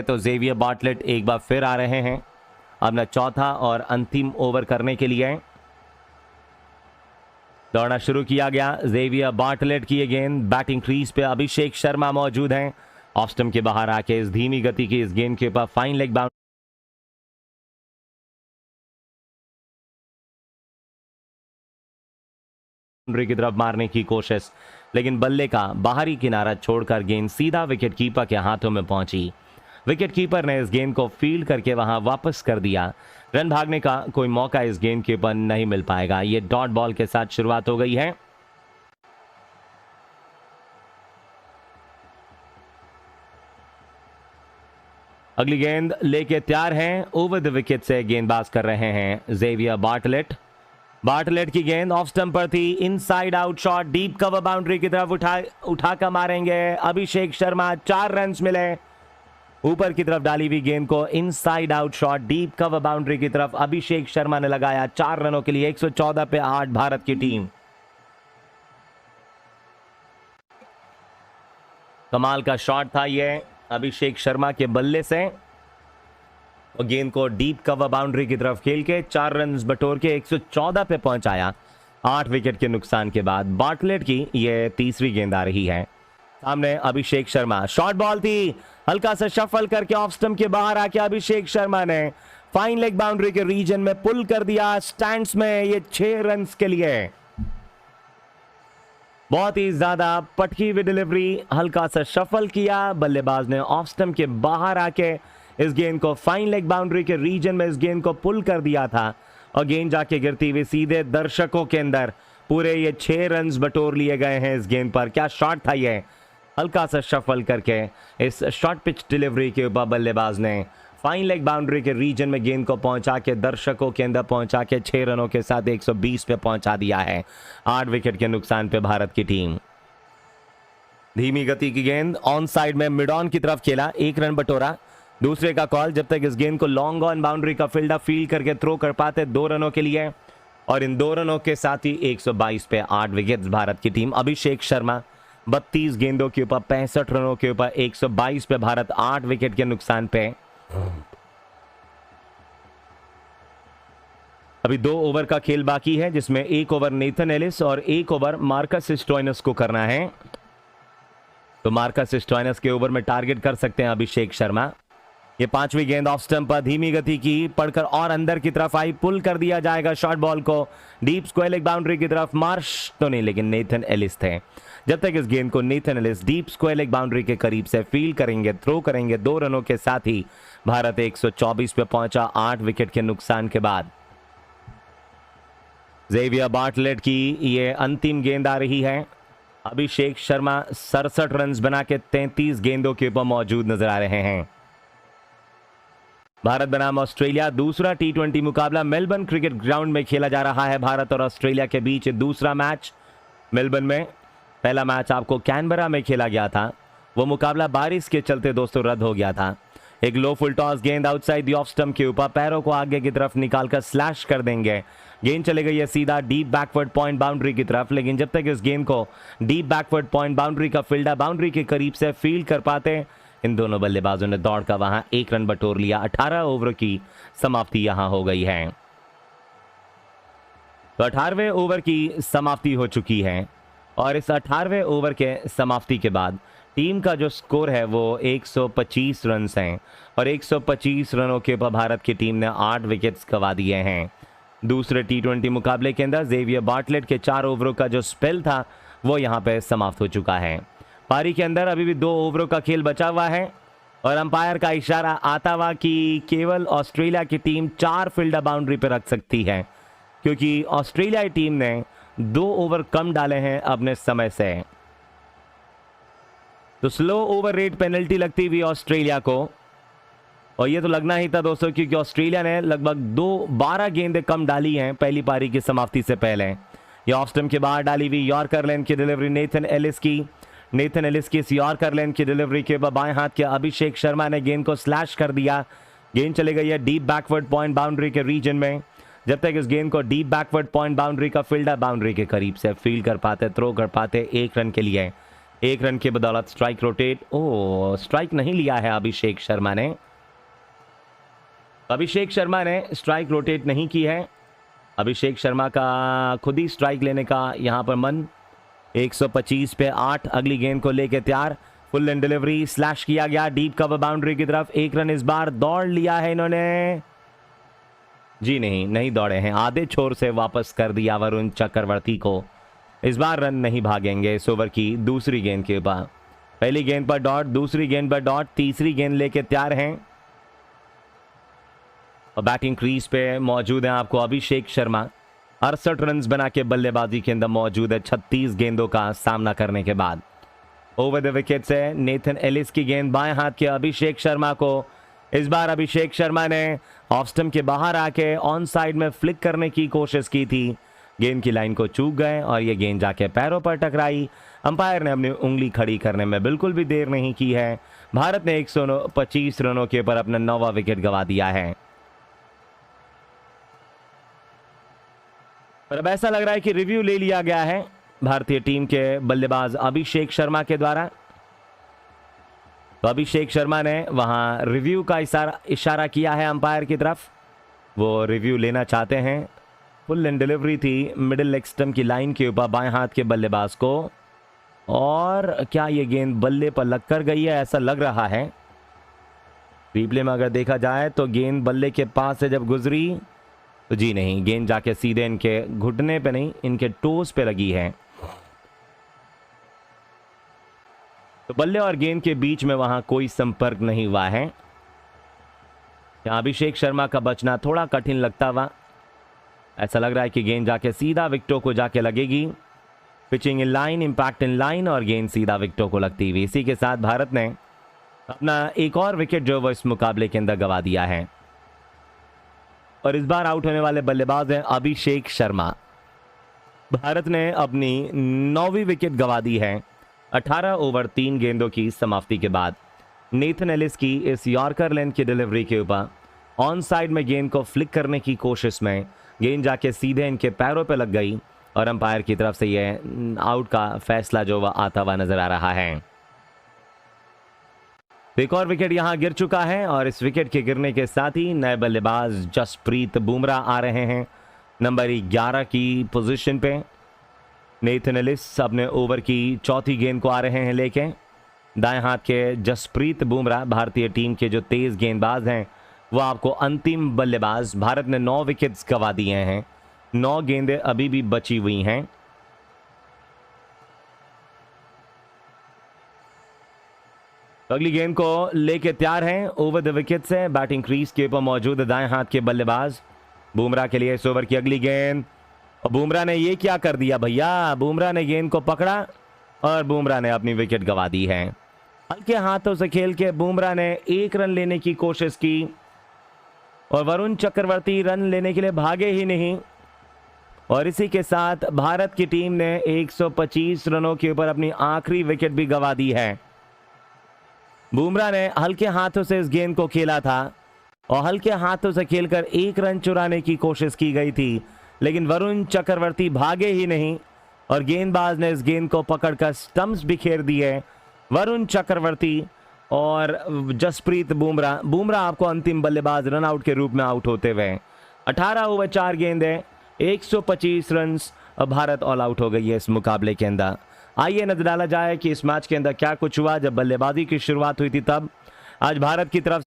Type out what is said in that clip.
तो Xavier Bartlett एक बार फिर आ रहे हैं अपना चौथा और अंतिम ओवर करने के लिए। दौड़ना शुरू किया गया। जेवियर बार्टलेट की ये गेंद बैटिंग क्रीज पे अभिषेक शर्मा मौजूद हैं। ऑफ स्टंप के बाहर आके इस धीमी गति की इस गेंद के ऊपर फाइन लेग बाउंड्री की तरफ मारने की कोशिश, लेकिन बल्ले का बाहरी किनारा छोड़कर गेंद सीधा विकेट कीपर के हाथों में पहुंची। विकेट कीपर ने इस गेंद को फील्ड करके वहां वापस कर दिया। रन भागने का कोई मौका इस गेंद के ऊपर नहीं मिल पाएगा। ये डॉट बॉल के साथ शुरुआत हो गई है। अगली गेंद लेके तैयार हैं। ओवर द विकेट से गेंदबाज कर रहे हैं जेवियर बार्टलेट। बार्टलेट की गेंद ऑफ स्टंप पर थी। Inside out shot, deep cover boundary की तरफ उठाकर मारेंगे अभिषेक शर्मा। 4 रन मिले। ऊपर की तरफ डाली हुई गेंद को inside out shot, deep cover boundary की तरफ अभिषेक शर्मा ने लगाया। 4 रनों के लिए 114 पे 8 भारत की टीम। कमाल का शॉट था ये अभिषेक शर्मा के बल्ले से, और गेंद को डीप कवर बाउंड्री की तरफ खेल के 4 रन बटोर के 114 पे पहुंचाया 8 विकेट के नुकसान के बाद। बार्टलेट की यह तीसरी गेंद आ रही है। सामने अभिषेक शर्मा, शॉर्ट बॉल थी, हल्का सा शफल करके ऑफ स्टंप के बाहर आके अभिषेक शर्मा ने फाइन लेग बाउंड्री के रीजन में पुल कर दिया स्टैंड्स में। ये 6 रन के लिए बहुत ही ज्यादा पटकी हुई डिलीवरी, हल्का सा शफल किया, बल्लेबाज ने ऑफ स्टंप के बाहर आके इस गेंद को फाइन लेग बाउंड्री के रीजन में इस गेंद को पुल कर दिया था, और गेंद जाके गिरती हुई सीधे दर्शकों के अंदर। पूरे ये 6 रन बटोर लिए गए हैं इस गेंद पर। क्या शॉट था ये, हल्का सा शफल करके इस शॉर्ट पिच डिलीवरी के ऊपर बल्लेबाज ने फाइन लेग बाउंड्री के रीजन में गेंद को पहुंचा के दर्शकों के अंदर पहुंचा के 6 रनों के साथ 120 पे पहुंचा दिया है। 8 विकेट के नुकसान पे भारत की टीम। धीमी गति की गेंद ऑन साइड में मिड ऑन की तरफ खेला, 1 रन बटोरा। दूसरे का कॉल, जब तक इस गेंद को लॉन्ग ऑन बाउंड्री का फील्डर फील्ड करके थ्रो कर पाते 2 रनों के लिए, और इन 2 रनों के साथ ही 122 पे 8 विकेट भारत की टीम। अभिषेक शर्मा 32 गेंदों के ऊपर 65 रनों के ऊपर 122 पे भारत 8 विकेट के नुकसान पे। अभी 2 ओवर का खेल बाकी है, जिसमें 1 ओवर नेथन एलिस और 1 ओवर मार्कस स्टोइनिस को करना है। तो मार्कस स्टोइनिस के ओवर में टारगेट कर सकते हैं अभिषेक शर्मा। ये 5वीं गेंद ऑफ स्टंप पर धीमी गति की पड़कर और अंदर की तरफ आई, पुल कर दिया जाएगा शॉर्ट बॉल को डीप स्क्वायर लेग बाउंड्री की तरफ। मार्श तो नहीं, लेकिन नेथन एलिस थे। जब तक इस गेंद को Nathan Ellis deep square leg boundary के करीब से फील्ड करेंगे, थ्रो करेंगे, 2 रनों के साथ ही भारत 124 पे पहुंचा 8 विकेट के नुकसान के बाद। जेवियर बार्टलेट की ये अंतिम गेंद आ रही है। अभिषेक शर्मा 67 रन बना के 33 गेंदों के ऊपर मौजूद नजर आ रहे हैं। भारत बनाम ऑस्ट्रेलिया दूसरा T20 मुकाबला मेलबर्न क्रिकेट ग्राउंड में खेला जा रहा है। भारत और ऑस्ट्रेलिया के बीच दूसरा मैच मेलबर्न में। पहला मैच आपको कैनबरा में खेला गया था, वो मुकाबला बारिश के चलते दोस्तों रद्द हो गया था। एक लो फुल टॉस गेंद आउटसाइड दी ऑफ स्टंप के ऊपर, पैरों को आगे की तरफ निकालकर स्लैश कर देंगे। गेंद चले गई है सीधा डीप बैकवर्ड पॉइंट बाउंड्री की तरफ, लेकिन जब तक इस गेंद को डीप बैकवर्ड पॉइंट बाउंड्री का फील्डर बाउंड्री के करीब से फील्ड कर पाते, इन दोनों बल्लेबाजों ने दौड़कर वहां 1 रन बटोर लिया। 18 ओवर की समाप्ति यहां हो गई है। तो 18वें ओवर की समाप्ति हो चुकी है, और इस 18वें ओवर के समाप्ति के बाद टीम का जो स्कोर है वो 125 रन हैं, और 125 रनों के ऊपर भारत की टीम ने 8 विकेट्स गंवा दिए हैं। दूसरे T20 मुकाबले के अंदर जेवियर बार्टलेट के 4 ओवरों का जो स्पेल था वो यहां पे समाप्त हो चुका है। पारी के अंदर अभी भी 2 ओवरों का खेल बचा हुआ है, और अंपायर का इशारा आता हुआ कि केवल ऑस्ट्रेलिया की टीम 4 फील्डर बाउंड्री पर रख सकती है, क्योंकि ऑस्ट्रेलियाई टीम ने 2 ओवर कम डाले हैं अपने समय से। तो स्लो ओवर रेट पेनल्टी लगती हुई ऑस्ट्रेलिया को, और ये तो लगना ही था दोस्तों, क्योंकि ऑस्ट्रेलिया ने लगभग 12 गेंदें कम डाली हैं पहली पारी की समाप्ति से पहले। ये ऑफ स्टंप के बाहर डाली हुई यॉर्कर लेंथ की डिलीवरी नेथन एलिस की इस यॉर्कर लेंथ की डिलीवरी के बाद बाएं हाथ के अभिषेक शर्मा ने गेंद को स्लैश कर दिया। गेंद चली गई है डीप बैकवर्ड पॉइंट बाउंड्री के रीजन में। जब तक इस गेंद को डीप बैकवर्ड पॉइंट बाउंड्री का फील्डर बाउंड्री के करीब से फील्ड कर पाते, थ्रो कर पाते, 1 रन के लिए 1 रन के बदौलत स्ट्राइक रोटेट। ओ, स्ट्राइक नहीं लिया है अभिषेक शर्मा ने। अभिषेक शर्मा ने स्ट्राइक रोटेट नहीं की है। अभिषेक शर्मा का खुद ही स्ट्राइक लेने का यहां पर मन। 125 पे 8, अगली गेंद को लेके तैयार। फुल एंड डिलीवरी, स्लैश किया गया डीप कवर बाउंड्री की तरफ। 1 रन इस बार दौड़ लिया है इन्होंने। जी नहीं दौड़े हैं, आधे छोर से वापस कर दिया वरुण चक्रवर्ती को। इस बार रन नहीं भागेंगे इस ओवर की दूसरी गेंद के ऊपर। पहली गेंद पर डॉट, दूसरी गेंद पर डॉट, तीसरी गेंद लेके तैयार हैं और बैटिंग क्रीज पे मौजूद है आपको अभिषेक शर्मा। 68 रन बना के बल्लेबाजी के अंदर मौजूद है 36 गेंदों का सामना करने के बाद। ओवर द विकेट से नेथन एलिस की गेंद बाएं हाथ के अभिषेक शर्मा को। इस बार अभिषेक शर्मा ने ऑफ स्टंप के बाहर आके ऑन साइड में फ्लिक करने की कोशिश की थी, गेंद की लाइन को चूक गए और ये गेंद जाके पैरों पर टकराई। अंपायर ने अपनी उंगली खड़ी करने में बिल्कुल भी देर नहीं की है। भारत ने 125 रनों के ऊपर अपना 9वां विकेट गंवा दिया है। पर अब ऐसा लग रहा है कि रिव्यू ले लिया गया है भारतीय टीम के बल्लेबाज अभिषेक शर्मा के द्वारा। तो अभिषेक शर्मा ने वहां रिव्यू का इशारा किया है अंपायर की तरफ, वो रिव्यू लेना चाहते हैं। फुल एंड डिलीवरी थी मिडिल लेग स्टंप की लाइन के ऊपर बाएं हाथ के बल्लेबाज को, और क्या ये गेंद बल्ले पर लग कर गई है, ऐसा लग रहा है। रिप्ले में अगर देखा जाए तो गेंद बल्ले के पास से जब गुजरी तो जी नहीं, गेंद जाके सीधे इनके घुटने पे नहीं, इनके टोस पे लगी है। तो बल्ले और गेंद के बीच में वहां कोई संपर्क नहीं हुआ है। अभिषेक शर्मा का बचना थोड़ा कठिन लगता हुआ, ऐसा लग रहा है कि गेंद जाके सीधा विकेटों को जाके लगेगी। Pitching in line, impact in line और गेंद सीधा विकेटों को लगती हुई। इसी के साथ भारत ने अपना एक और विकेट जो वो इस मुकाबले के अंदर गंवा दिया है और इस बार आउट होने वाले बल्लेबाज हैं अभिषेक शर्मा। भारत ने अपनी 9वीं विकेट गंवा दी है 18 ओवर 3 गेंदों की समाप्ति के बाद। नेथन एलिस की इस यॉर्कर लेंथ की डिलीवरी के ऊपर ऑन साइड में गेंद को फ्लिक करने की कोशिश में गेंद जाके सीधे इनके पैरों पर लग गई और अंपायर की तरफ से यह आउट का फैसला जो वह आता हुआ नजर आ रहा है। एक और विकेट यहां गिर चुका है और इस विकेट के गिरने के साथ ही नए बल्लेबाज जसप्रीत बुमराह आ रहे हैं नंबर 11 की पोजीशन पे। नेथन एलिस अपने ओवर की चौथी गेंद को आ रहे हैं लेके। दाएं हाथ के जसप्रीत बुमराह भारतीय टीम के जो तेज गेंदबाज हैं वो आपको अंतिम बल्लेबाज। भारत ने 9 विकेट्स गंवा दिए हैं, 9 गेंदें अभी भी बची हुई हैं। अगली गेंद को लेके तैयार हैं ओवर द विकेट से बैटिंग क्रीज के ऊपर मौजूद दाएं हाथ के बल्लेबाज। बुमराह के लिए इस ओवर की अगली गेंद, और बुमराह ने ये क्या कर दिया भैया, बुमराह ने गेंद को पकड़ा और बुमराह ने अपनी विकेट गंवा दी है। हल्के हाथों से खेल के बुमराह ने 1 रन लेने की कोशिश की और वरुण चक्रवर्ती रन लेने के लिए भागे ही नहीं, और इसी के साथ भारत की टीम ने 125 रनों के ऊपर अपनी आखिरी विकेट भी गंवा दी है। बुमराह ने हल्के हाथों से इस गेंद को खेला था और हल्के हाथों से खेलकर 1 रन चुराने की कोशिश की गई थी, लेकिन वरुण चक्रवर्ती भागे ही नहीं और गेंदबाज ने इस गेंद को पकड़कर स्टंप्स बिखेर दिए। वरुण चक्रवर्ती और जसप्रीत बुमराह आपको अंतिम बल्लेबाज रन आउट के रूप में आउट होते हुए। 18 ओवर 4 गेंदें, 125 रन, भारत ऑल आउट हो गई है इस मुकाबले के अंदर। आइए नजर डाला जाए कि इस मैच के अंदर क्या कुछ हुआ। जब बल्लेबाजी की शुरुआत हुई थी तब आज भारत की तरफ